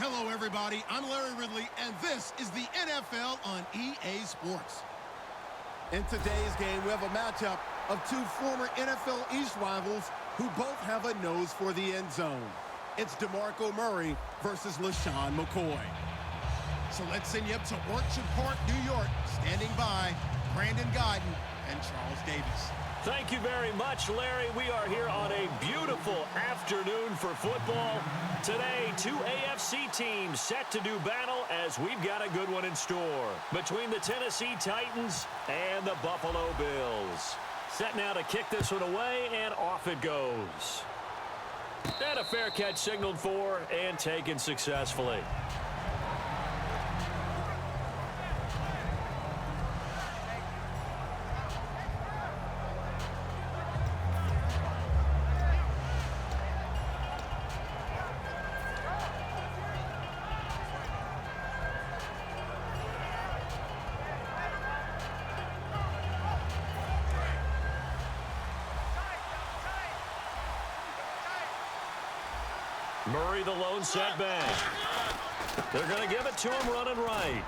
Hello, everybody. I'm Larry Ridley, and this is the NFL on EA Sports. In today's game, we have a matchup of two former NFL East rivals who both have a nose for the end zone. It's DeMarco Murray versus LaShawn McCoy. So let's send you up to Orchard Park, New York. Standing by, Brandon Godden and Charles Davis. Thank you very much, Larry. We are here on a beautiful afternoon for football. Today, two AFC teams set to do battle as we've got a good one in store between the Tennessee Titans and the Buffalo Bills. Set now to kick this one away, and off it goes. And a fair catch signaled for and taken successfully. Murray, the lone setback. They're going to give it to him running right.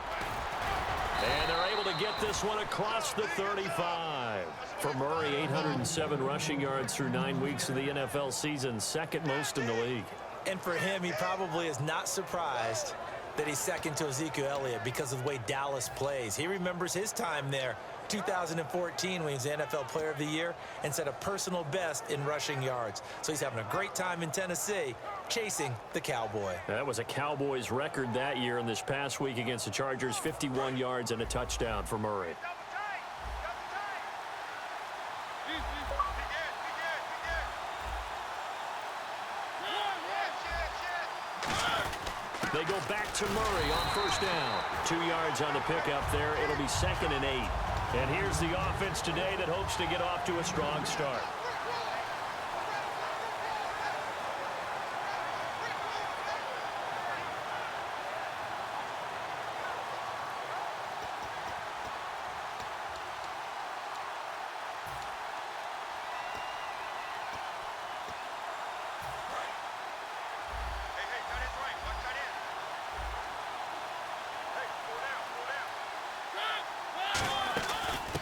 And they're able to get this one across the 35. For Murray, 807 rushing yards through 9 weeks of the NFL season, second most in the league. And for him, he probably is not surprised that he's second to Ezekiel Elliott because of the way Dallas plays. He remembers his time there, 2014, when he was the NFL Player of the Year and set a personal best in rushing yards. So he's having a great time in Tennessee, chasing the Cowboy. That was a Cowboys record that year, and this past week against the Chargers, 51 yards and a touchdown for Murray. They go back to Murray on first down. 2 yards on the pickup there. It'll be 2nd and 8. And here's the offense today that hopes to get off to a strong start.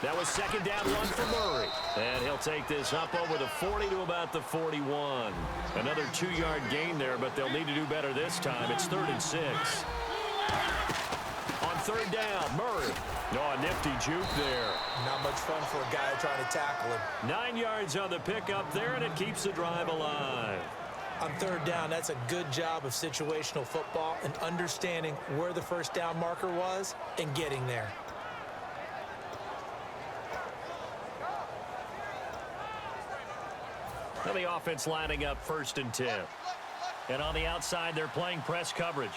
That was 2nd down run for Murray. And he'll take this up over the 40 to about the 41. Another 2-yard gain there, but they'll need to do better this time. It's 3rd and 6. On 3rd down, Murray. Oh, a nifty juke there. Not much fun for a guy trying to tackle him. 9 yards on the pickup there, and it keeps the drive alive. On 3rd down, that's a good job of situational football and understanding where the first down marker was and getting there. Now the offense lining up 1st and 10. And on the outside, they're playing press coverage.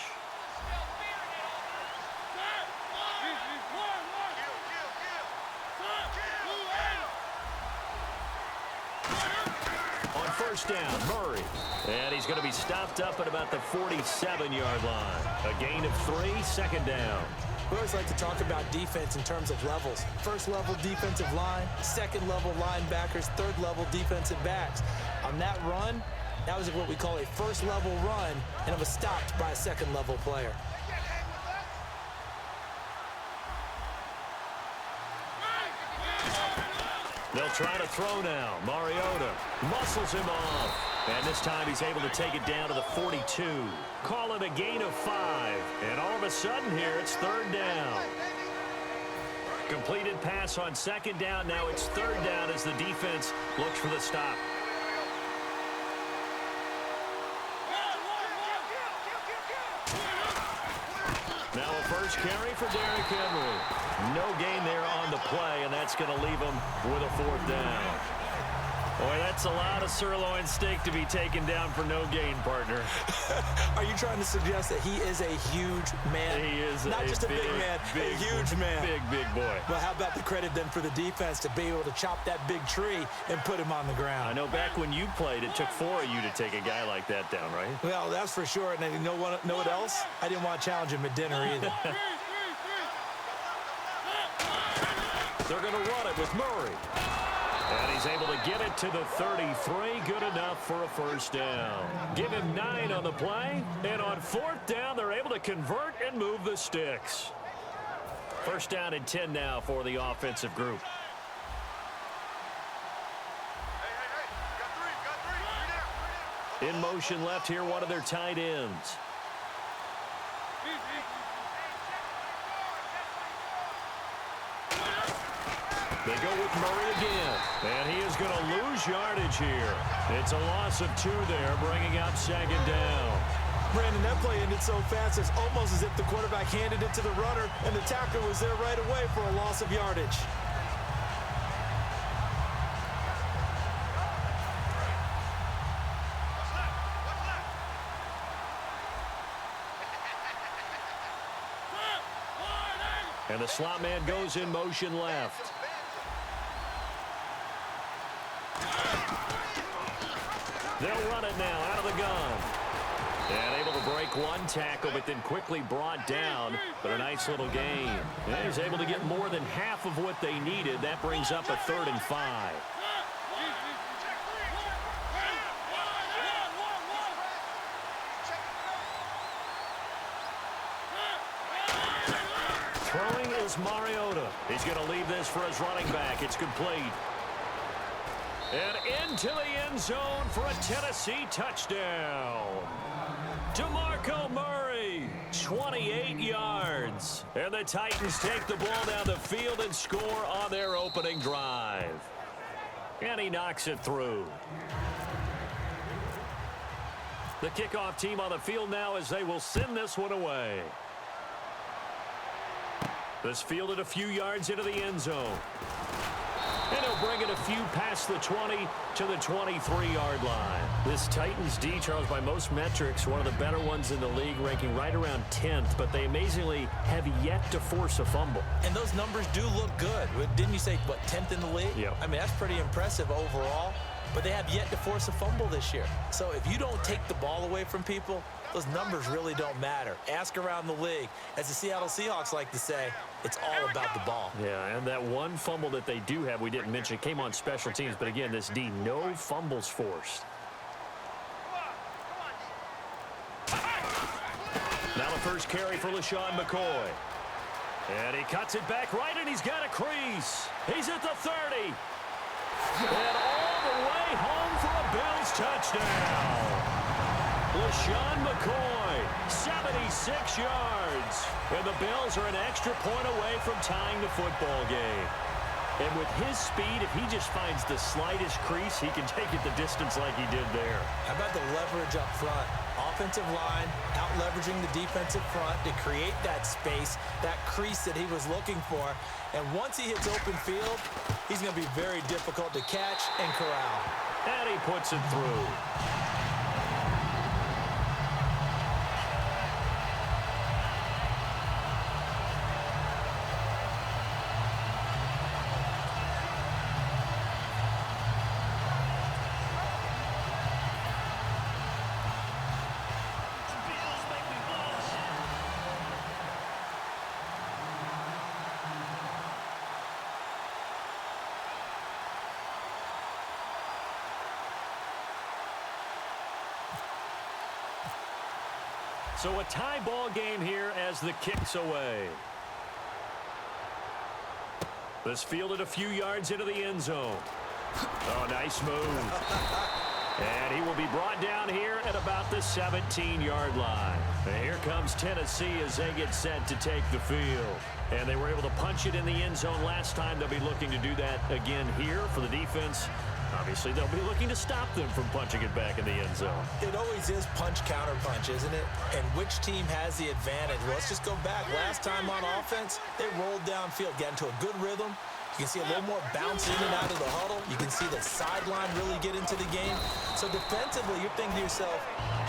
On first down, Murray. And he's going to be stopped up at about the 47-yard line. A gain of 3, 2nd down. We always like to talk about defense in terms of levels. First level defensive line, second level linebackers, third level defensive backs. On that run, that was what we call a first level run, and it was stopped by a second level player. They'll try to throw now. Mariota muscles him off. And this time he's able to take it down to the 42. Call it a gain of 5. And all of a sudden here, it's 3rd down. Completed pass on 2nd down. Now it's 3rd down as the defense looks for the stop. Now a first carry for Derrick Henry. No gain there on the play, and that's going to leave him with a 4th down. Boy, that's a lot of sirloin steak to be taken down for no gain, partner. Are you trying to suggest that he is a huge man? He is not just a big man, a huge man. Big boy. Well, how about the credit then for the defense to be able to chop that big tree and put him on the ground? I know back when you played, it took 4 of you to take a guy like that down, right? Well, that's for sure. And you know what else? I didn't want to challenge him at dinner either. They're going to run it with Murray. And he's able to get it to the 33. Good enough for a first down. Give him 9 on the play. And on 4th down, they're able to convert and move the sticks. First down and 10 now for the offensive group. In motion left here, one of their tight ends. They go with Murray again. And he is going to lose yardage here. It's a loss of 2 there, bringing up 2nd down. Brandon, that play ended so fast, it's almost as if the quarterback handed it to the runner, and the tackler was there right away for a loss of yardage. And the slot man goes in motion left. They'll run it now out of the gun. And able to break one tackle, but then quickly brought down. But a nice little gain. And he's able to get more than half of what they needed. That brings up a 3rd and 5. Throwing is Mariota. He's going to leave this for his running back. It's complete. And into the end zone for a Tennessee touchdown. DeMarco Murray, 28 yards. And the Titans take the ball down the field and score on their opening drive. And he knocks it through. The kickoff team on the field now as they will send this one away. This fielded a few yards into the end zone. And he'll bring it a few past the 20 to the 23-yard line. This Titans D, Charles, by most metrics, one of the better ones in the league, ranking right around 10th, but they amazingly have yet to force a fumble. And those numbers do look good. Didn't you say, what, 10th in the league? Yeah. I mean, that's pretty impressive overall, but they have yet to force a fumble this year. So if you don't take the ball away from people, those numbers really don't matter. Ask around the league. As the Seattle Seahawks like to say, it's all about the ball. Yeah, and that one fumble that they do have, we didn't mention, came on special teams. But again, this D, no fumbles forced. Now the first carry for LaShawn McCoy. And he cuts it back right, and he's got a crease. He's at the 30. And all the way home for a Bills touchdown. LaShawn McCoy, 76 yards. And the Bills are an extra point away from tying the football game. And with his speed, if he just finds the slightest crease, he can take it the distance like he did there. How about the leverage up front? Offensive line out-leveraging the defensive front to create that space, that crease that he was looking for. And once he hits open field, he's going to be very difficult to catch and corral. And he puts it through. So a tie ball game here as the kick's away. This fielded a few yards into the end zone. Oh, nice move. And he will be brought down here at about the 17-yard line. And here comes Tennessee as they get set to take the field. And they were able to punch it in the end zone last time. They'll be looking to do that again here for the defense. Obviously, they'll be looking to stop them from punching it back in the end zone. It always is punch-counter-punch, isn't it? And which team has the advantage? Well, let's just go back. Last time on offense, they rolled downfield, got into a good rhythm. You can see a little more bounce in and out of the huddle. You can see the sideline really get into the game. So defensively, you're thinking to yourself,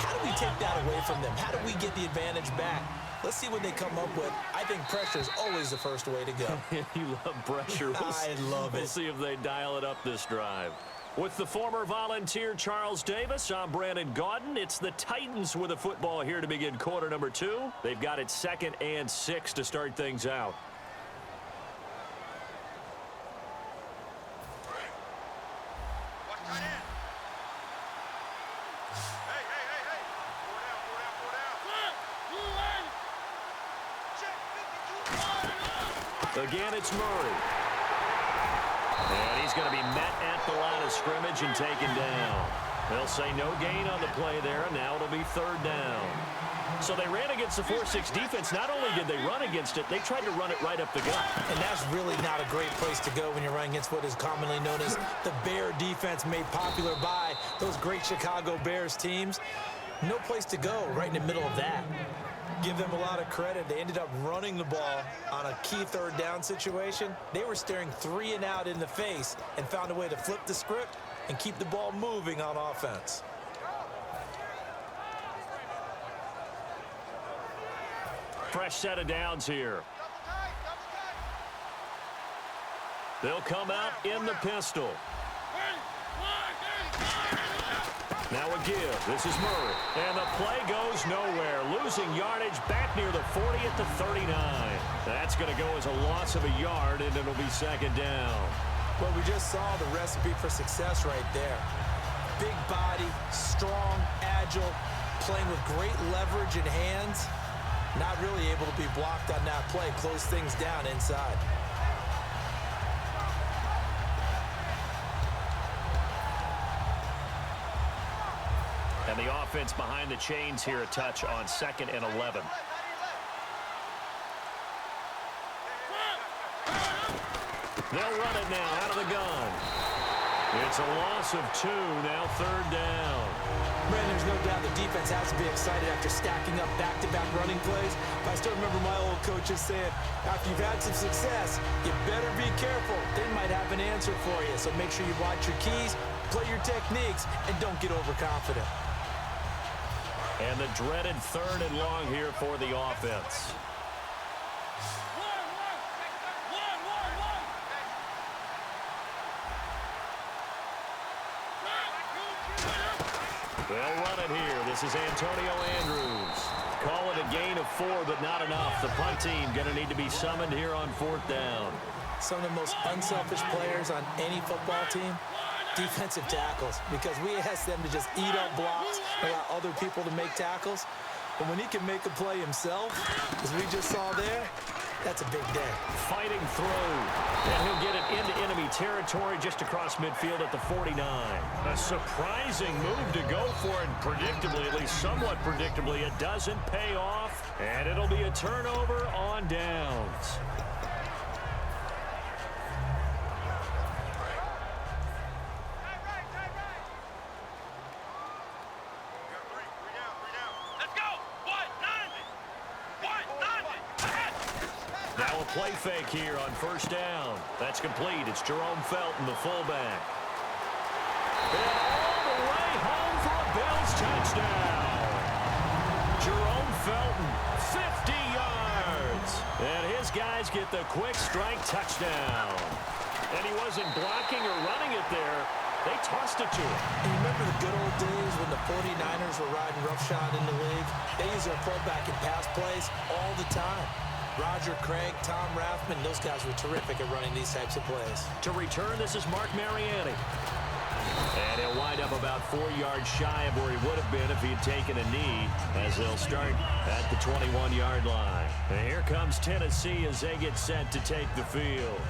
how do we take that away from them? How do we get the advantage back? Let's see what they come up with. I think pressure is always the first way to go. You love pressure. I love it. We'll see if they dial it up this drive. With the former Volunteer Charles Davis, I'm Brandon Gaudin. It's the Titans with the football here to begin quarter number 2. They've got it 2nd and 6 to start things out. Again, it's Murray. And he's going to be met at the line of scrimmage and taken down. They'll say no gain on the play there, and now it'll be third down. So they ran against the 4-6 defense. Not only did they run against it, they tried to run it right up the gut. And that's really not a great place to go when you're running against what is commonly known as the Bear defense, made popular by those great Chicago Bears teams. No place to go right in the middle of that. Give them a lot of credit. They ended up running the ball on a key third down situation. They were staring 3 and out in the face and found a way to flip the script and keep the ball moving on offense. Fresh set of downs here. They'll come out in the pistol. Now a give. This is Murray. And the play goes nowhere. Losing yardage back near the 40 at the 39. That's going to go as a loss of a yard, and it'll be second down. Well, we just saw the recipe for success right there. Big body, strong, agile, playing with great leverage and hands. Not really able to be blocked on that play. Close things down inside. And the offense behind the chains here a touch on 2nd and 11. They'll run it now out of the gun. It's a loss of 2, now third down. Brandon, there's no doubt the defense has to be excited after stacking up back-to-back running plays. But I still remember my old coaches saying, after you've had some success, you better be careful. They might have an answer for you. So make sure you watch your keys, play your techniques, and don't get overconfident. And the dreaded 3rd and long here for the offense. They'll run it here. This is Antonio Andrews. Call it a gain of 4, but not enough. The punt team going to need to be summoned here on 4th down. Some of the most unselfish players on any football team, defensive tackles, because we ask them to just eat up blocks, allow other people to make tackles. But when he can make a play himself, as we just saw there, that's a big day. Fighting through. And he'll get it into enemy territory just across midfield at the 49. A surprising move to go for it. Predictably, at least somewhat predictably, it doesn't pay off. And it'll be a turnover on downs. Play fake here on 1st down. That's complete. It's Jerome Felton, the fullback. And all the way home for a Bills touchdown. Jerome Felton, 50 yards. And his guys get the quick strike touchdown. And he wasn't blocking or running it there. They tossed it to him. And you remember the good old days when the 49ers were riding roughshod in the league? They used their fullback in pass plays all the time. Roger Craig, Tom Rathman, those guys were terrific at running these types of plays. To return, this is Mark Mariani. And he'll wind up about 4 yards shy of where he would have been if he had taken a knee, as they'll start at the 21-yard line. And here comes Tennessee as they get set to take the field.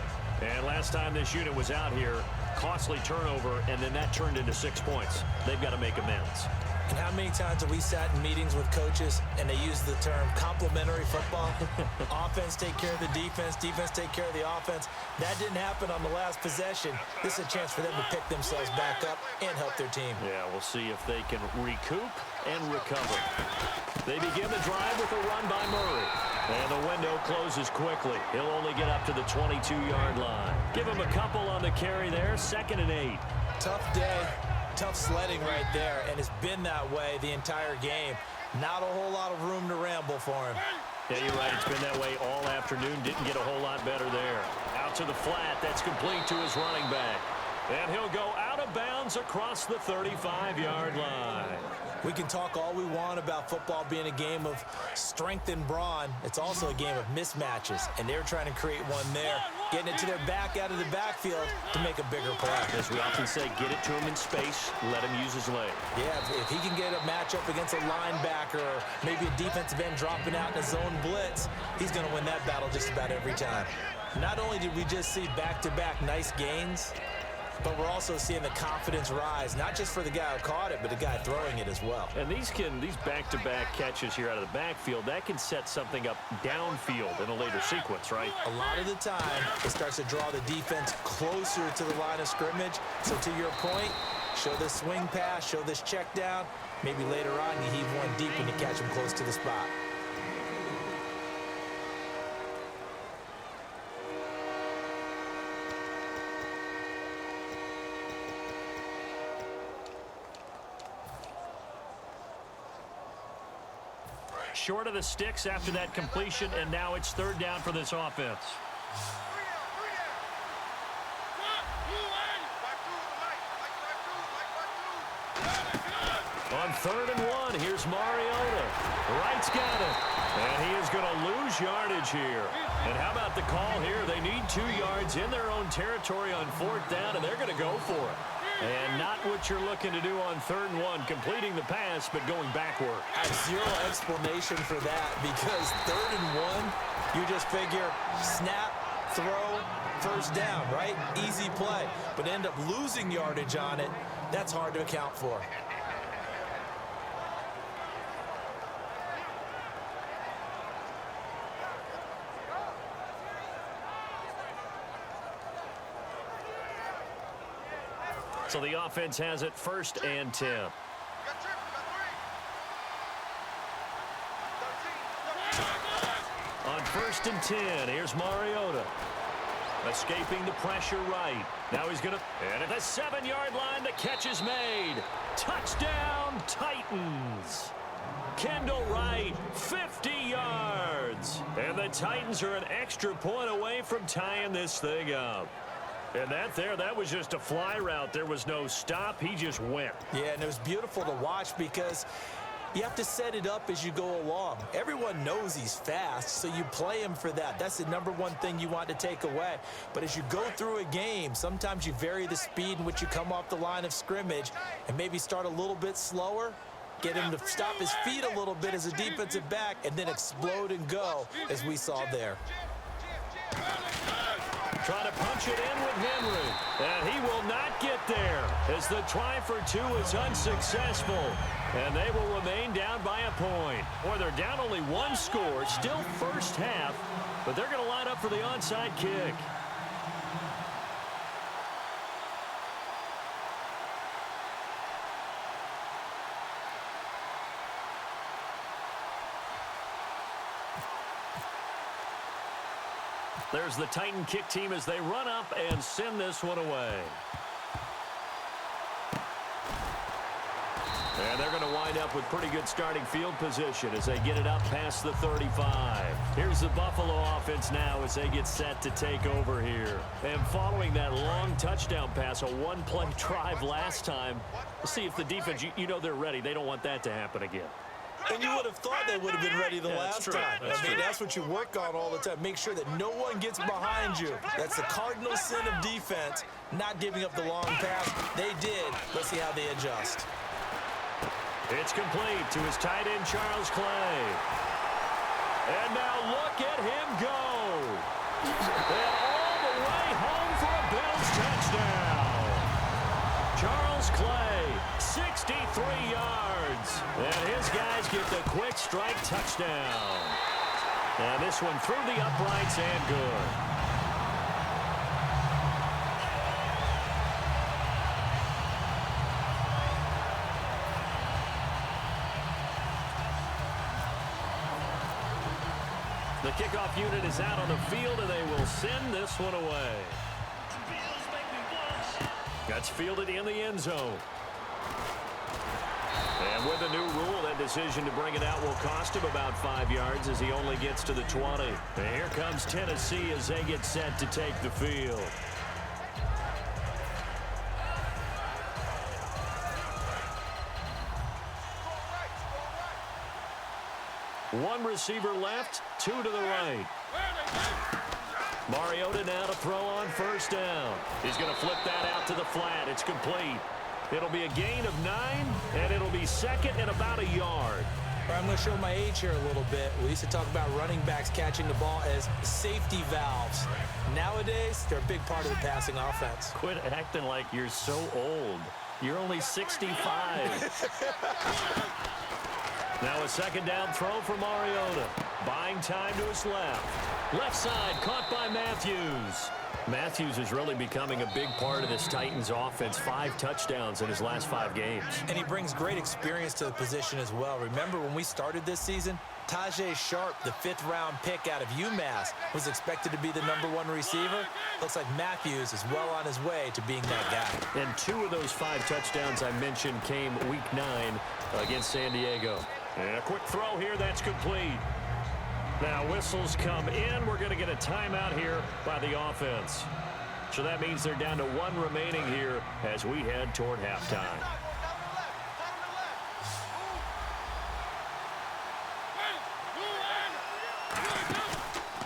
And last time this unit was out here, costly turnover, and then that turned into 6 points. They've got to make amends. And how many times have we sat in meetings with coaches and they use the term complementary football? Offense take care of the defense, defense take care of the offense. That didn't happen on the last possession. This is a chance for them to pick themselves back up and help their team. Yeah, we'll see if they can recoup and recover. They begin the drive with a run by Murray. And the window closes quickly. He'll only get up to the 22-yard line. Give him a couple on the carry there, 2nd and 8. Tough day. Tough sledding right there, and it's been that way the entire game. Not a whole lot of room to ramble for him. Yeah, you're right. It's been that way all afternoon. Didn't get a whole lot better there. Out to the flat. That's complete to his running back. And he'll go out of bounds across the 35-yard line. We can talk all we want about football being a game of strength and brawn. It's also a game of mismatches, and they're trying to create one there, getting it to their back out of the backfield to make a bigger play. As we often say, get it to him in space, let him use his leg. Yeah, if he can get a matchup against a linebacker or maybe a defensive end dropping out in a zone blitz, he's going to win that battle just about every time. Not only did we just see back-to-back nice gains, but we're also seeing the confidence rise, not just for the guy who caught it, but the guy throwing it as well. And these back-to-back catches here out of the backfield, that can set something up downfield in a later sequence, right? A lot of the time, it starts to draw the defense closer to the line of scrimmage. So to your point, show this swing pass, show this check down. Maybe later on, you heave one deep when you catch him close to the spot. Short of the sticks after that completion, and now it's third down for this offense. On 3rd and 1, here's Mariota. Wright's got it. And he is going to lose yardage here. And how about the call here? They need 2 yards in their own territory on 4th down, and they're going to go for it. And not what you're looking to do on 3rd and 1, completing the pass, but going backward. I have zero explanation for that because 3rd and 1, you just figure snap, throw, first down, right? Easy play. But end up losing yardage on it. That's hard to account for. So the offense has it 1st and 10. On 1st and 10, here's Mariota. Escaping the pressure right. Now he's going to... And at the 7-yard line, the catch is made. Touchdown, Titans. Kendall Wright, 50 yards. And the Titans are an extra point away from tying this thing up. And that was just a fly route. There was no stop. He just went. Yeah, and it was beautiful to watch because you have to set it up as you go along. Everyone knows he's fast, so you play him for that. That's the #1 thing you want to take away. But as you go through a game, sometimes you vary the speed in which you come off the line of scrimmage and maybe start a little bit slower, get him to stop his feet a little bit as a defensive back, and then explode and go, as we saw there. Trying to punch it in with Henry. And he will not get there as the try for 2 is unsuccessful. And they will remain down by a point. Or they're down only 1 score, still first half, but they're going to line up for the onside kick. There's the Titan kick team as they run up and send this one away. And they're going to wind up with pretty good starting field position as they get it up past the 35. Here's the Buffalo offense now as they get set to take over here. And following that long touchdown pass, a 1-play drive last time, we'll see if the defense, you know they're ready. They don't want that to happen again. And you would have thought they would have been ready the last time. That's what you work on all the time. Make sure that no one gets behind you. That's the cardinal sin of defense, not giving up the long pass. They did. Let's see how they adjust. It's complete to his tight end, Charles Clay. And now look at him go. And all the way home for a Bills touchdown. Charles Clay, 63 yards. And his guys get the quick strike touchdown. And this one through the uprights and good. The kickoff unit is out on the field, and they will send this one away. That's fielded in the end zone. And with a new rule, that decision to bring it out will cost him about 5 yards as he only gets to the 20. And here comes Tennessee as they get set to take the field. One receiver left, 2 to the right. Mariota now to throw on first down. He's going to flip that out to the flat. It's complete. It'll be a gain of 9, and it'll be second and about a yard. I'm going to show my age here a little bit. We used to talk about running backs catching the ball as safety valves. Nowadays, they're a big part of the passing offense. Quit acting like you're so old. You're only 65. Now a second down throw for Mariota. Buying time to his left. Left side caught by Matthews. Matthews is really becoming a big part of this Titans offense. 5 touchdowns in his last 5 games. And he brings great experience to the position as well. Remember when we started this season, Tajay Sharp, the 5th-round pick out of UMass, was expected to be the #1 receiver. Looks like Matthews is well on his way to being that guy. And 2 of those 5 touchdowns I mentioned came Week 9 against San Diego. And a quick throw here, that's complete. Now whistles come in. We're going to get a timeout here by the offense. So that means they're down to 1 remaining here as we head toward halftime.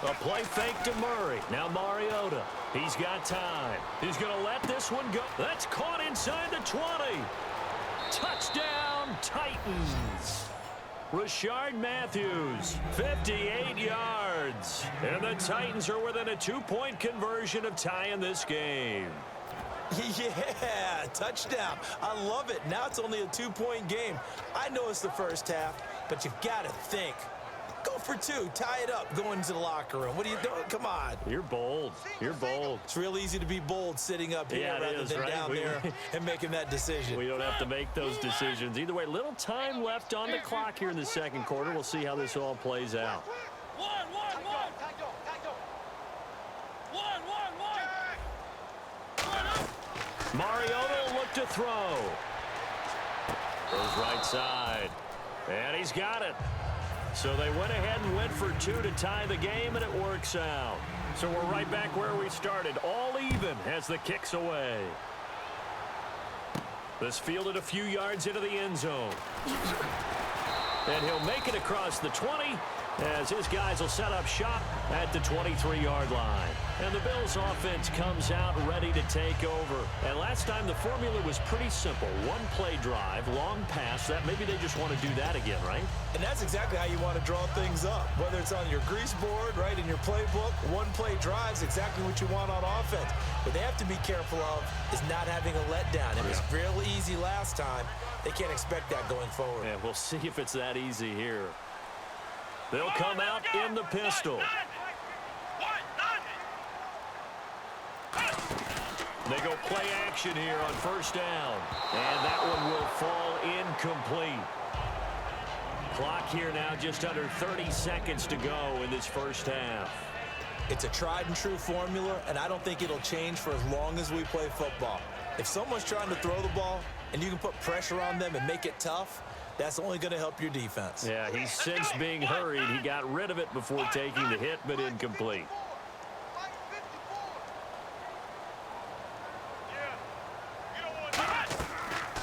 A play fake to Murray. Now Mariota. He's got time. He's going to let this one go. That's caught inside the 20. Touchdown, Titans. Rashard Matthews, 58 yards. And the Titans are within a 2-point conversion of tying this game. Yeah, touchdown. I love it. Now it's only a 2-point game. I know it's the first half, but you've got to think. Go for 2. Tie it up. Go into the locker room. What are you doing? Come on. You're bold. You're bold. It's real easy to be bold sitting up here rather than right? down there and making that decision. We don't have to make those decisions. Either way, little time left on the clock here in the second quarter. We'll see how this all plays out. Mariota will look to throw. Goes right side. And he's got it. So they went ahead and went for 2 to tie the game, and it works out. So we're right back where we started, all even as the kick's away. This fielded a few yards into the end zone. And he'll make it across the 20 as his guys will set up shop at the 23-yard line. And the Bills offense comes out ready to take over. And last time the formula was pretty simple. 1-play drive, long pass. That maybe they just want to do that again, right? And that's exactly how you want to draw things up. Whether it's on your grease board, right, in your playbook, 1-play drive's exactly what you want on offense. What they have to be careful of is not having a letdown. It was real easy last time. They can't expect that going forward. And we'll see if it's that easy here. They'll come out in the pistol. They go play action here on first down. And that one will fall incomplete. Clock here now just under 30 seconds to go in this first half. It's a tried and true formula, and I don't think it'll change for as long as we play football. If someone's trying to throw the ball and you can put pressure on them and make it tough, that's only going to help your defense. Yeah, he's since being hurried. He got rid of it before taking the hit, but incomplete.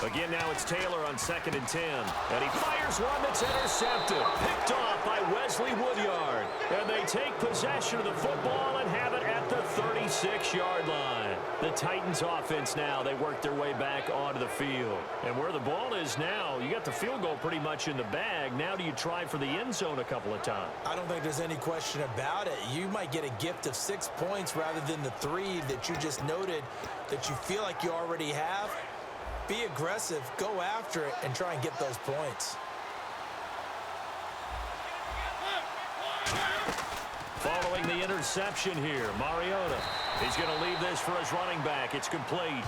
Again, now it's Taylor on 2nd and 10. And he fires one that's intercepted. Picked off by Wesley Woodyard. And they take possession of the football and have it at the 36-yard line. The Titans offense now, they work their way back onto the field. And where the ball is now, you got the field goal pretty much in the bag. Now do you try for the end zone a couple of times? I don't think there's any question about it. You might get a gift of 6 points rather than the 3 that you just noted that you feel like you already have. Be aggressive, go after it, and try and get those points. Following the interception here, Mariota. He's going to leave this for his running back. It's complete.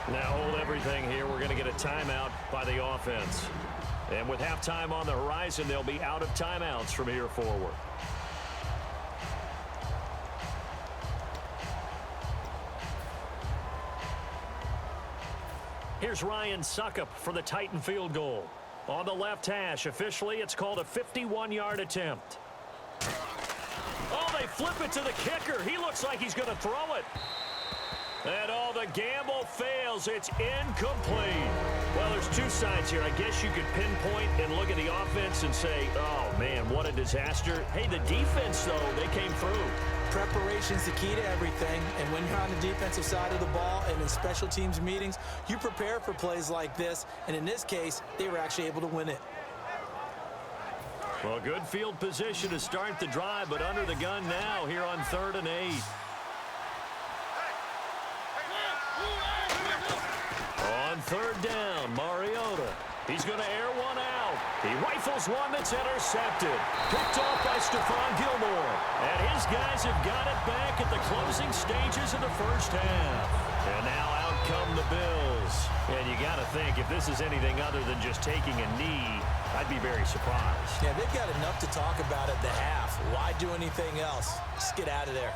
Now hold everything here. We're going to get a timeout by the offense. And with halftime on the horizon, they'll be out of timeouts from here forward. Here's Ryan Suckup for the Titan field goal. On the left hash, officially, it's called a 51-yard attempt. Oh, they flip it to the kicker. He looks like he's going to throw it. And the gamble fails. It's incomplete. Well, there's 2 sides here. I guess you could pinpoint and look at the offense and say, oh, man, what a disaster. Hey, the defense, though, they came through. Preparation's the key to everything, and when you're on the defensive side of the ball and in special teams meetings, you prepare for plays like this, and in this case, they were actually able to win it. Well, good field position to start the drive, but under the gun now here on 3rd and 8. On 3rd down, Mariota. He's going to air one out. He rifles one that's intercepted. Picked off by Stephon Gilmore. And his guys have got it back at the closing stages of the first half. And now out come the Bills. And you got to think, if this is anything other than just taking a knee, I'd be very surprised. Yeah, they've got enough to talk about at the half. Why do anything else? Just get out of there.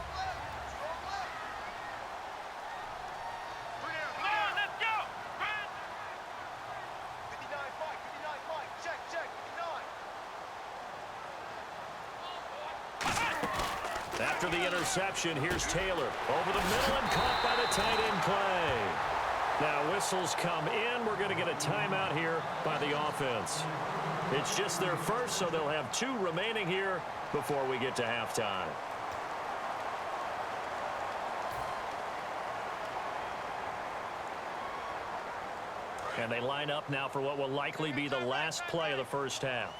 After the interception, here's Taylor. Over the middle and caught by the tight end play. Now whistles come in. We're going to get a timeout here by the offense. It's just their first, so they'll have 2 remaining here before we get to halftime. And they line up now for what will likely be the last play of the first half.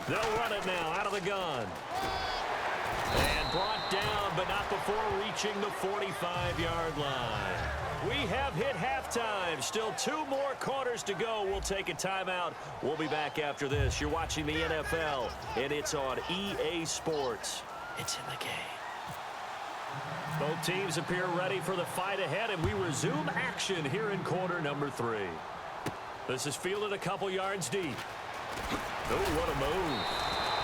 They'll run it now out of the gun. And brought down, but not before reaching the 45-yard line. We have hit halftime. Still 2 more quarters to go. We'll take a timeout. We'll be back after this. You're watching the NFL, and it's on EA Sports. It's in the game. Both teams appear ready for the fight ahead, and we resume action here in quarter number 3. This is fielded a couple yards deep. Oh, what a move.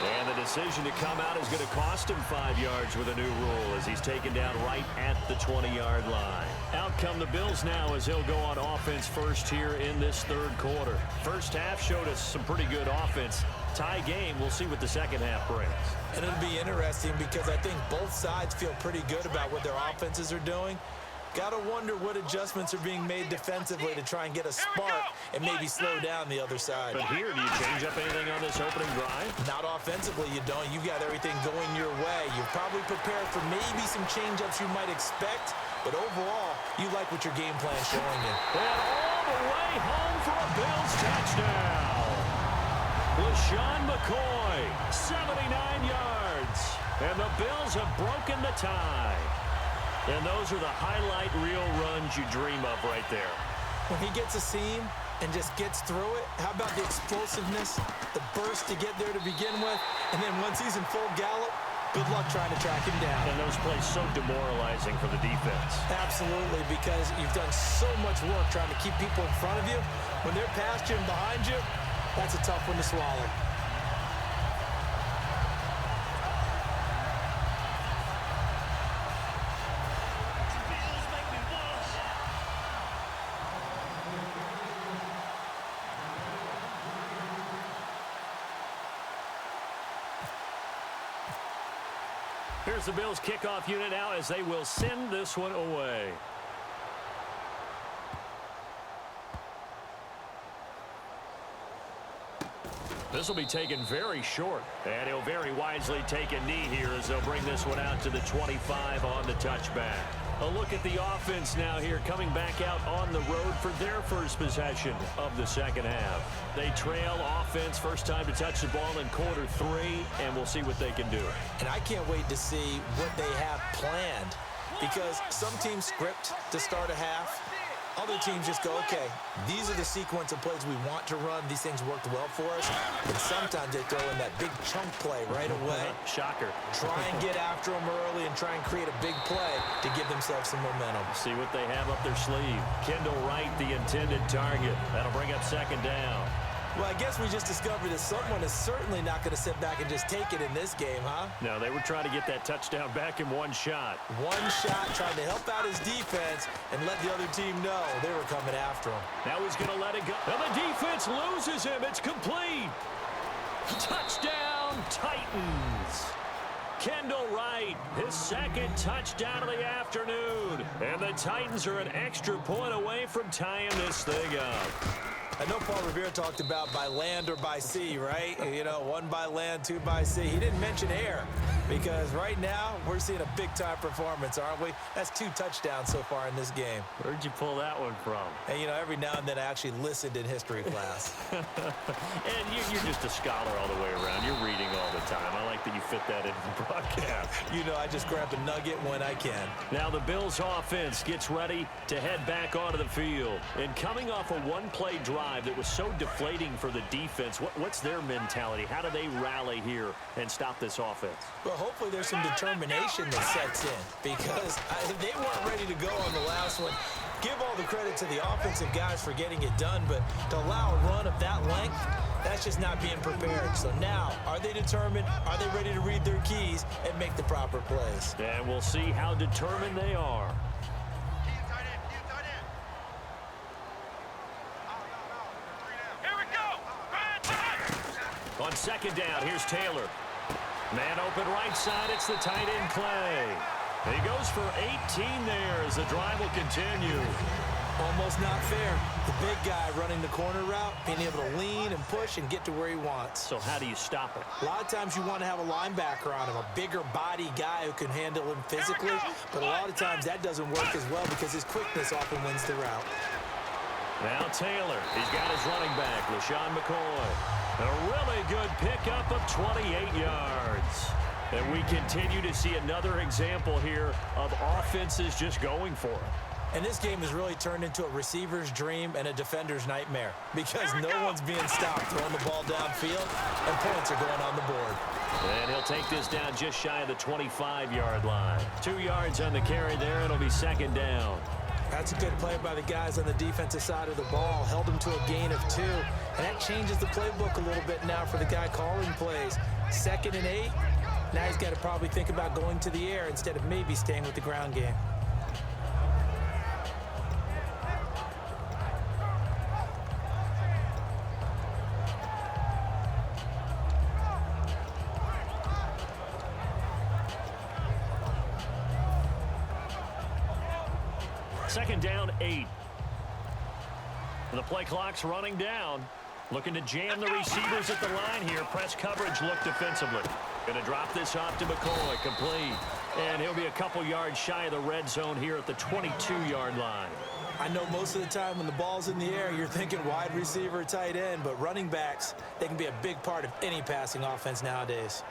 And the decision to come out is going to cost him 5 yards with a new rule as he's taken down right at the 20-yard line. Out come the Bills now as they'll go on offense first here in this 3rd quarter. First half showed us some pretty good offense. Tie game. We'll see what the second half brings. And it'll be interesting because I think both sides feel pretty good about what their offenses are doing. Got to wonder what adjustments are being made defensively to try and get a spark and maybe slow down the other side. But here, do you change up anything on this opening drive? Not offensively, you don't. You've got everything going your way. You're probably prepared for maybe some change-ups you might expect, but overall, you like what your game plan is showing you. And all the way home for a Bills touchdown. LaShawn McCoy, 79 yards. And the Bills have broken the tie. And those are the highlight reel runs you dream of right there. When he gets a seam and just gets through it, how about the explosiveness, the burst to get there to begin with, and then once he's in full gallop, good luck trying to track him down. And those plays so demoralizing for the defense. Absolutely, because you've done so much work trying to keep people in front of you. When they're past you and behind you, that's a tough one to swallow. Here's the Bills kickoff unit now as they will send this one away. This will be taken very short, and he'll very wisely take a knee here as they'll bring this one out to the 25 on the touchback. A look at the offense now here, coming back out on the road for their first possession of the second half. They trail offense, first time to touch the ball in quarter 3, and we'll see what they can do. And I can't wait to see what they have planned, because some teams script to start a half. Other teams just go, okay, these are the sequence of plays we want to run. These things worked well for us. And sometimes they throw in that big chunk play right away. Shocker. Try and get after them early and try and create a big play to give themselves some momentum. See what they have up their sleeve. Kendall Wright, the intended target. That'll bring up second down. Well, I guess we just discovered that someone is certainly not going to sit back and just take it in this game, huh? No, they were trying to get that touchdown back in one shot. One shot, trying to help out his defense and let the other team know they were coming after him. Now he's going to let it go. And the defense loses him. It's complete. Touchdown, Titans. Kendall Wright, his second touchdown of the afternoon. And the Titans are an extra point away from tying this thing up. I know Paul Revere talked about by land or by sea, right? You know, 1 by land, 2 by sea. He didn't mention air because right now we're seeing a big-time performance, aren't we? That's 2 touchdowns so far in this game. Where'd you pull that one from? And, you know, every now and then I actually listened in history class. And you're just a scholar all the way around. You're reading all the time. I like that you fit that into the broadcast. You know, I just grab the nugget when I can. Now the Bills offense gets ready to head back onto the field. And coming off a one-play drive that was so deflating for the defense, what's their mentality? How do they rally here and stop this offense? Well, hopefully there's some determination that sets in because they weren't ready to go on the last one. Give all the credit to the offensive guys for getting it done, but to allow a run of that length, that's just not being prepared. So now, are they determined? Are they ready to read their keys and make the proper plays? And we'll see how determined they are. On second down, here's Taylor. Man open right side, it's the tight end play. He goes for 18 there as the drive will continue. Almost not fair. The big guy running the corner route, being able to lean and push and get to where he wants. So how do you stop it? A lot of times you want to have a linebacker on him, a bigger body guy who can handle him physically, but a lot of times that doesn't work as well because his quickness often wins the route. Now Taylor, he's got his running back, LaShawn McCoy. A really good pickup of 28 yards. And we continue to see another example here of offenses just going for it. And this game has really turned into a receiver's dream and a defender's nightmare because no one's being stopped throwing the ball downfield, and points are going on the board. And he'll take this down just shy of the 25-yard line. 2 yards on the carry there. It'll be second down. That's a good play by the guys on the defensive side of the ball. Held them to a gain of 2. And that changes the playbook a little bit now for the guy calling plays. 2nd and 8. Now he's got to probably think about going to the air instead of maybe staying with the ground game. Second down, 8. The play clock's running down. Looking to jam the receivers at the line here. Press coverage look defensively. Going to drop this off to McCoy. Complete. And he'll be a couple yards shy of the red zone here at the 22-yard line. I know most of the time when the ball's in the air, you're thinking wide receiver, tight end, but running backs, they can be a big part of any passing offense nowadays.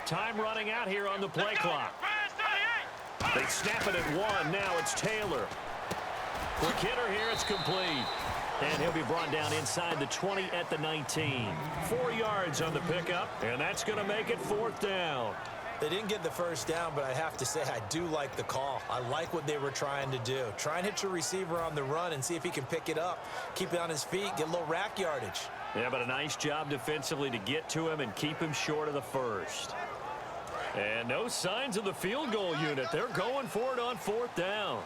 Time running out here on the play clock. They snap it at 1. Now it's Taylor. Quick hitter here. It's complete. And he'll be brought down inside the 20 at the 19. 4 yards on the pickup. And that's going to make it 4th down. They didn't get the first down, but I have to say I do like the call. I like what they were trying to do. Try and hit your receiver on the run and see if he can pick it up. Keep it on his feet. Get a little rack yardage. Yeah, but a nice job defensively to get to him and keep him short of the first. And no signs of the field goal unit. They're going for it on 4th down.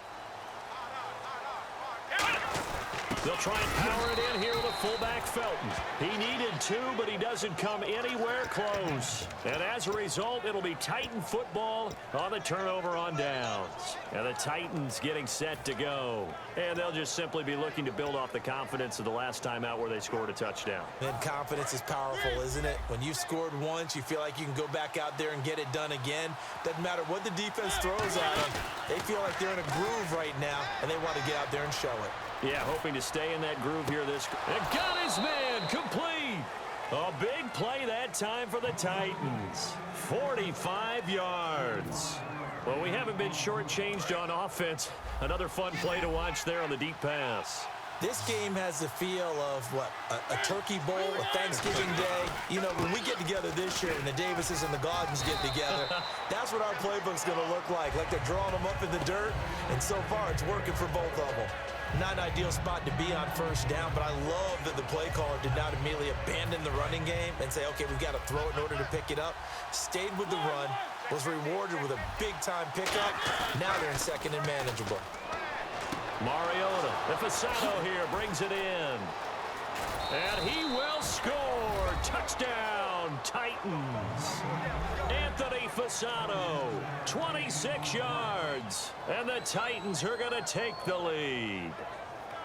They'll try and power it in here with a fullback, Felton. He needed 2, but he doesn't come anywhere close. And as a result, it'll be Titan football on the turnover on downs. And the Titans getting set to go. And they'll just simply be looking to build off the confidence of the last time out where they scored a touchdown. And confidence is powerful, isn't it? When you've scored once, you feel like you can go back out there and get it done again. Doesn't matter what the defense throws at them. They feel like they're in a groove right now, and they want to get out there and show it. Yeah, hoping to stay in that groove here. And got his man complete. A big play that time for the Titans. 45 yards. Well, we haven't been shortchanged on offense. Another fun play to watch there on the deep pass. This game has the feel of, what, a turkey bowl, a Thanksgiving day. You know, when we get together this year and the Davises and the Gaudens get together, that's what our playbook's going to look like they're drawing them up in the dirt, and so far it's working for both of them. Not an ideal spot to be on first down, but I love that the play caller did not immediately abandon the running game and say, okay, we've got to throw it in order to pick it up. Stayed with the run, was rewarded with a big-time pickup. Now they're in second and manageable. Mariota, the Fasano here brings it in. And he will score. Touchdown, Titans. Anthony Fasano, 26 yards. And the Titans are going to take the lead.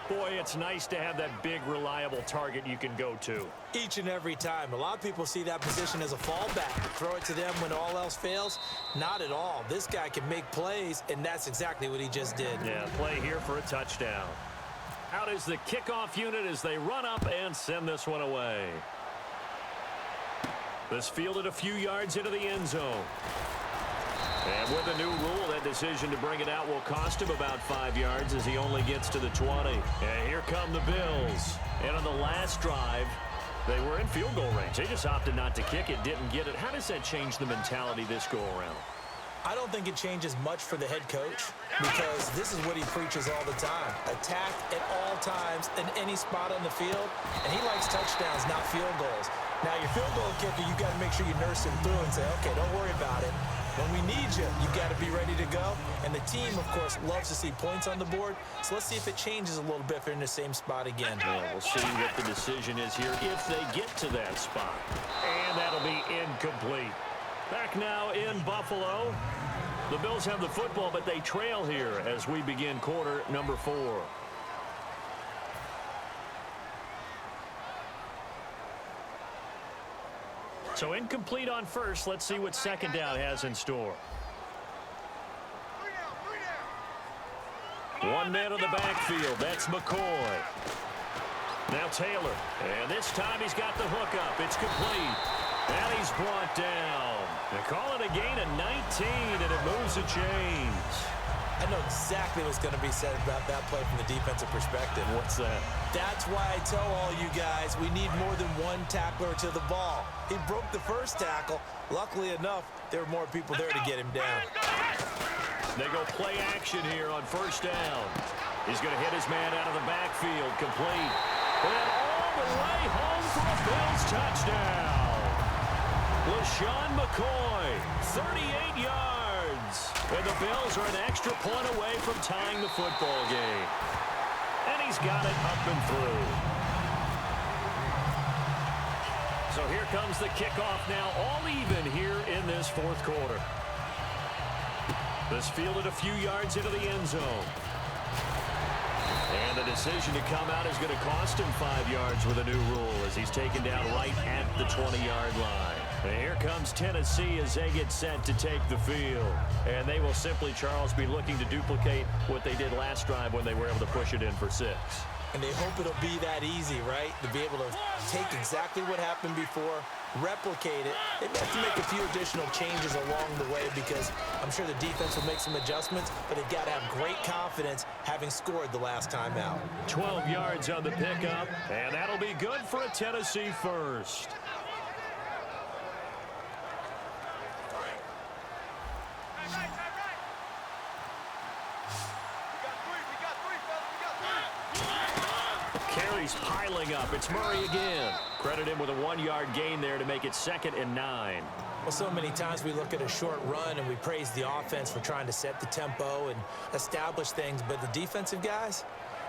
Boy, it's nice to have that big, reliable target you can go to. Each and every time. A lot of people see that position as a fallback. Throw it to them when all else fails. Not at all. This guy can make plays, and that's exactly what he just did. Yeah, play here for a touchdown. Out is the kickoff unit as they run up and send this one away. This fielded a few yards into the end zone. And with a new rule, that decision to bring it out will cost him about 5 yards as he only gets to the 20. And here come the Bills. And on the last drive, they were in field goal range. They just opted not to kick it, didn't get it. How does that change the mentality this go-around? I don't think it changes much for the head coach because this is what he preaches all the time. Attack at all times in any spot on the field, and he likes touchdowns, not field goals. Now, your field goal kicker, you got to make sure you nurse him through and say, okay, don't worry about it. When we need you, you got to be ready to go. And the team, of course, loves to see points on the board. So let's see if it changes a little bit if they're in the same spot again. Well, we'll see what the decision is here if they get to that spot. And that'll be incomplete. Back now in Buffalo. The Bills have the football, but they trail here as we begin quarter number 4. So incomplete on first. Let's see what second down has in store. One man in the backfield. That's McCoy. Now Taylor. And this time he's got the hook up. It's complete. And he's brought down. They call it a gain of 19, and it moves the chains. I know exactly what's going to be said about that play from the defensive perspective. What's that? That's why I tell all you guys we need more than one tackler to the ball. He broke the first tackle. Luckily enough, there were more people there to get him down. They go play action here on first down. He's going to hit his man out of the backfield, complete. And all the way home for a Bills touchdown. LaShawn McCoy, 38 yards. And the Bills are an extra point away from tying the football game. And he's got it up and through. So here comes the kickoff now, all even here in this fourth quarter. This fielded a few yards into the end zone. And the decision to come out is going to cost him 5 yards with a new rule as he's taken down right at the 20-yard line. And here comes Tennessee as they get set to take the field. And they will simply, Charles, be looking to duplicate what they did last drive when they were able to push it in for 6. And they hope it'll be that easy, right? To be able to take exactly what happened before, replicate it. They may have to make a few additional changes along the way because I'm sure the defense will make some adjustments, but they've got to have great confidence having scored the last time out. 12 yards on the pickup, and that'll be good for a Tennessee first. Carries piling up. It's Murray again. Credit him with a 1-yard gain there to make it 2nd and 9. Well, so many times we look at a short run and we praise the offense for trying to set the tempo and establish things, but the defensive guys,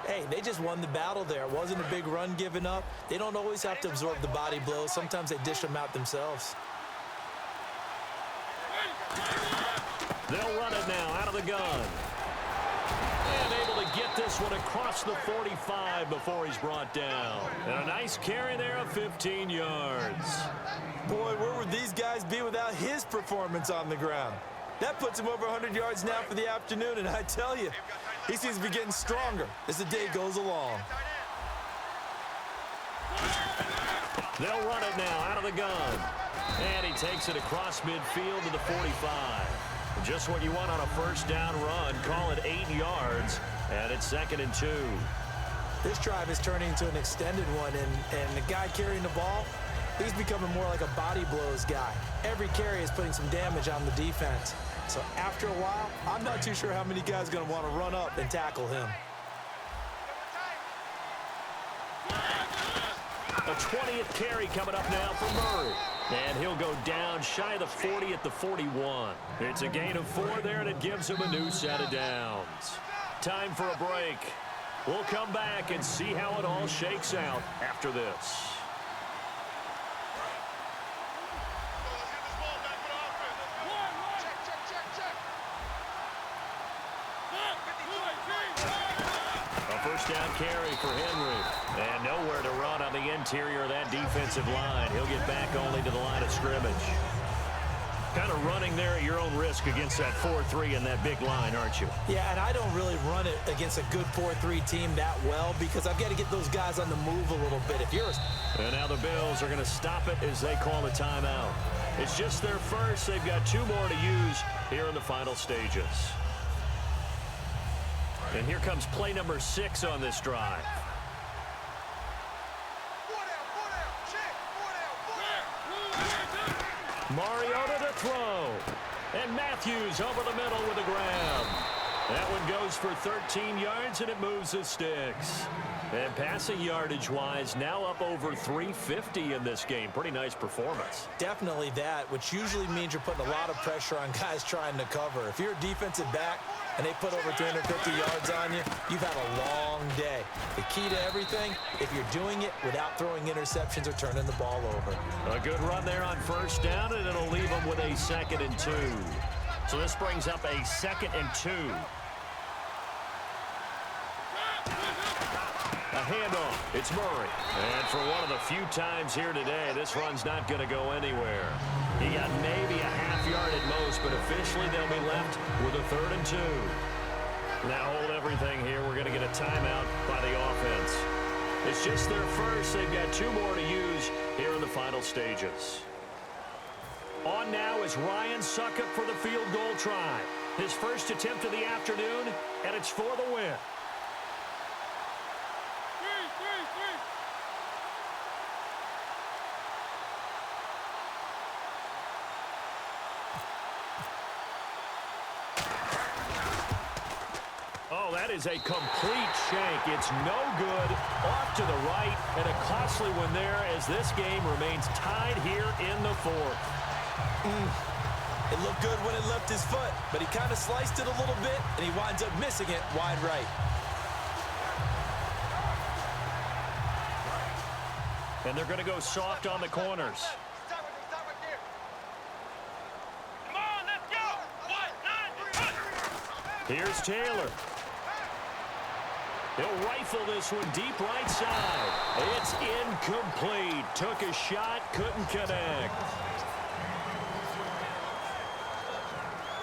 hey, they just won the battle there. It wasn't a big run given up. They don't always have to absorb the body blows. Sometimes they dish them out themselves. They'll run it now out of the gun. And able to get this one across the 45 before he's brought down. And a nice carry there of 15 yards. Boy, where would these guys be without his performance on the ground? That puts him over 100 yards now for the afternoon, and I tell you, he seems to be getting stronger as the day goes along. They'll run it now out of the gun. And he takes it across midfield to the 45. Just what you want on a first down run. Call it 8 yards, and it's 2nd and 2. This drive is turning into an extended one, and the guy carrying the ball, he's becoming more like a body blows guy. Every carry is putting some damage on the defense. So after a while, I'm not too sure how many guys are going to want to run up and tackle him. A 20th carry coming up now for Murray. And he'll go down shy of the 40 at the 41. It's a gain of 4 there, and it gives him a new set of downs. Time for a break. We'll come back and see how it all shakes out after this. First down carry for Henry. And nowhere to run on the interior of that defensive line. He'll get back only to the line of scrimmage. Kind of running there at your own risk against that 4-3 and that big line, aren't you? Yeah, and I don't really run it against a good 4-3 team that well because I've got to get those guys on the move a little bit. And now the Bills are going to stop it as they call a timeout. It's just their first. They've got 2 more to use here in the final stages. And here comes play number 6 on this drive. Mariota to throw. And Matthews over the middle with a grab. That one goes for 13 yards, and it moves the sticks. And passing yardage-wise, now up over 350 in this game. Pretty nice performance. Definitely that, which usually means you're putting a lot of pressure on guys trying to cover. If you're a defensive back and they put over 350 yards on you, you've had a long day. The key to everything, if you're doing it without throwing interceptions or turning the ball over. A good run there on first down, and it'll leave them with a 2nd and 2. So this brings up a 2nd and 2. A handoff. It's Murray. And for one of the few times here today, this run's not going to go anywhere. He got maybe a half yard at most, but officially they'll be left with a 3rd and 2. Now hold everything here. We're going to get a timeout by the offense. It's just their first. They've got 2 more to use here in the final stages. On now is Ryan Succop for the field goal try. His first attempt of the afternoon, and it's for the win. Oh, that is a complete shank. It's no good. Off to the right, and a costly one there as this game remains tied here in the 4th. It looked good when it left his foot, but he kind of sliced it a little bit, and he winds up missing it wide right. And they're going to go soft on the corners. Here's Taylor. He'll rifle this one deep right side. It's incomplete. Took a shot, couldn't connect.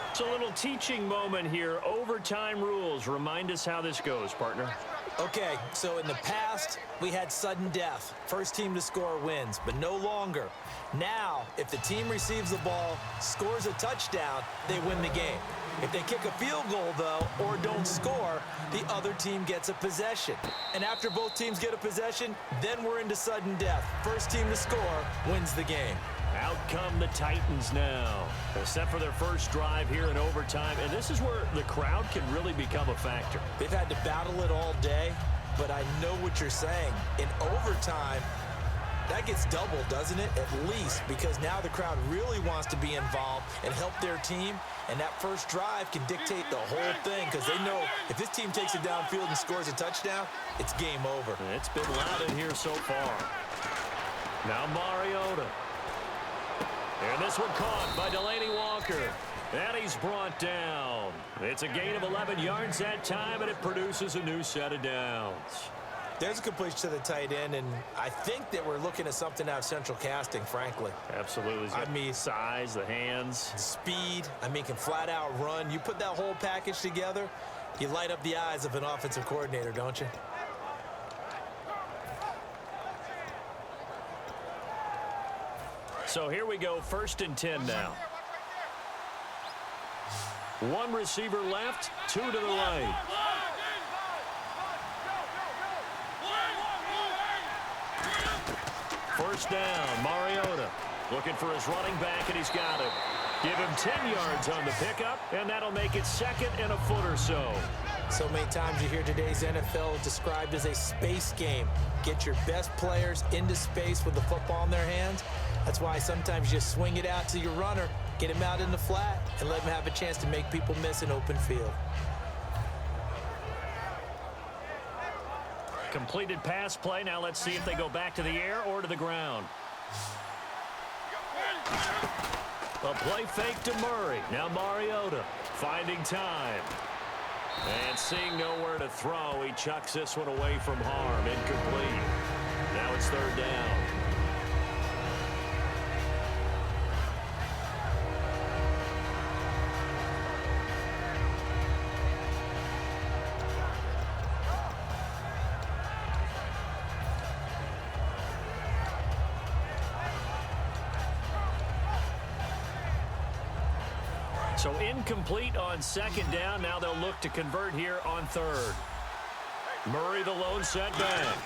It's a little teaching moment here. Overtime rules. Remind us how this goes, partner. Okay, so in the past, we had sudden death. First team to score wins, but no longer. Now, if the team receives the ball, scores a touchdown, they win the game. If they kick a field goal, though, or don't score, the other team gets a possession. And after both teams get a possession, then we're into sudden death. First team to score wins the game. Out come the Titans now. They're set for their first drive here in overtime, and this is where the crowd can really become a factor. They've had to battle it all day, but I know what you're saying. In overtime, that gets doubled, doesn't it? At least, because now the crowd really wants to be involved and help their team, and that first drive can dictate the whole thing because they know if this team takes it downfield and scores a touchdown, it's game over. It's been loud in here so far. Now Mariota. And this one caught by Delaney Walker. And he's brought down. It's a gain of 11 yards that time, and it produces a new set of downs. There's a completion to the tight end, and I think that we're looking at something out of central casting, frankly. Absolutely. I mean, size, the hands. Speed. I mean, can flat out run. You put that whole package together, you light up the eyes of an offensive coordinator, don't you? So here we go, 1st and 10 now. One receiver left, 2 to the right. First down, Mariota looking for his running back, and he's got it. Give him 10 yards on the pickup, and that'll make it 2nd and a foot or so. So many times you hear today's NFL described as a space game. Get your best players into space with the football in their hands. That's why sometimes you just swing it out to your runner, get him out in the flat, and let him have a chance to make people miss an open field. Completed pass play. Now let's see if they go back to the air or to the ground. A play fake to Murray. Now Mariota finding time. And seeing nowhere to throw, he chucks this one away from harm. Incomplete. Now it's third down. So incomplete on second down. Now they'll look to convert here on third. Murray the lone setback.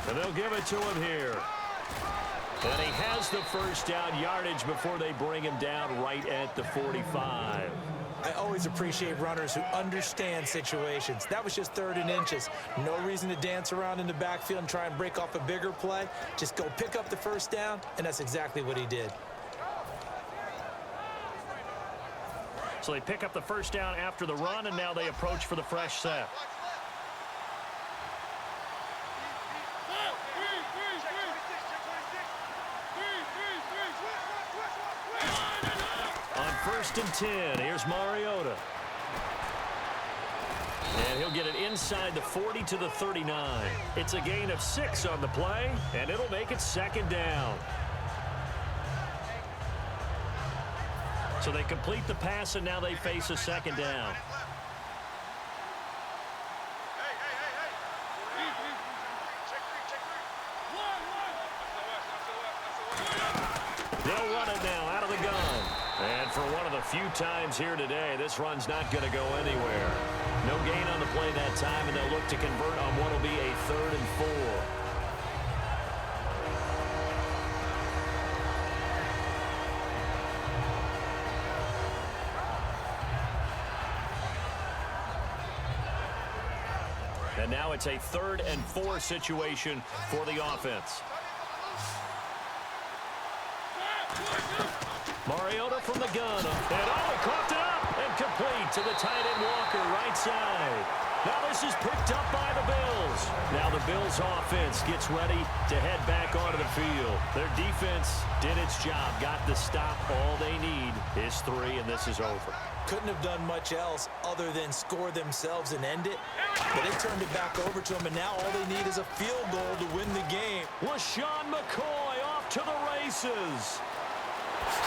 And they'll give it to him here. And he has the first down yardage before they bring him down right at the 45. I always appreciate runners who understand situations. That was just third and inches. No reason to dance around in the backfield and try and break off a bigger play. Just go pick up the first down, and that's exactly what he did. So they pick up the first down after the run, and now they approach for the fresh set. On 1st and 10, here's Mariota. And he'll get it inside the 40 to the 39. It's a gain of 6 on the play, and it'll make it second down. So they complete the pass, and now they face a second down. They'll run it now out of the gun. And for one of the few times here today, this run's not going to go anywhere. No gain on the play that time, and they'll look to convert on what will be a 3rd and 4. And now it's a 3rd and 4 situation for the offense. Mariota from the gun. And he coughed it up and complete to the tight end Walker, right side. Now this is picked up by the Bills. Now the Bills offense gets ready to head back onto the field. Their defense did its job, got the stop. All they need is 3, and this is over. Couldn't have done much else other than score themselves and end it. But they turned it back over to them, and now all they need is a field goal to win the game. LaShawn McCoy off to the races.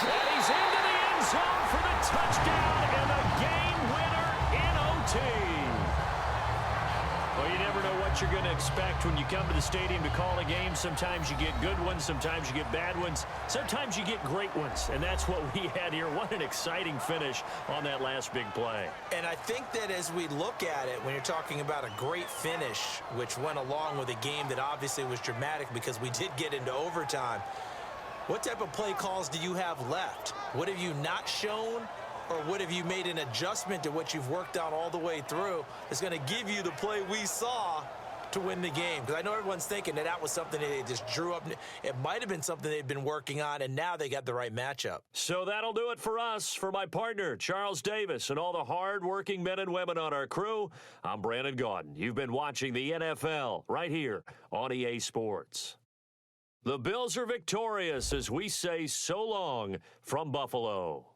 And he's into the end zone for the touchdown and the game winner in OT. Well, you never know what you're going to expect when you come to the stadium to call a game. Sometimes you get good ones, sometimes you get bad ones, sometimes you get great ones, and that's what we had here. What an exciting finish on that last big play. And I think that as we look at it, when you're talking about a great finish, which went along with a game that obviously was dramatic because we did get into overtime, what type of play calls do you have left? What have you not shown? Or what have you made an adjustment to what you've worked on all the way through that's going to give you the play we saw to win the game? Because I know everyone's thinking that was something they just drew up. It might have been something they've been working on, and now they got the right matchup. So that'll do it for us. For my partner, Charles Davis, and all the hard-working men and women on our crew, I'm Brandon Gaudin. You've been watching the NFL right here on EA Sports. The Bills are victorious as we say so long from Buffalo.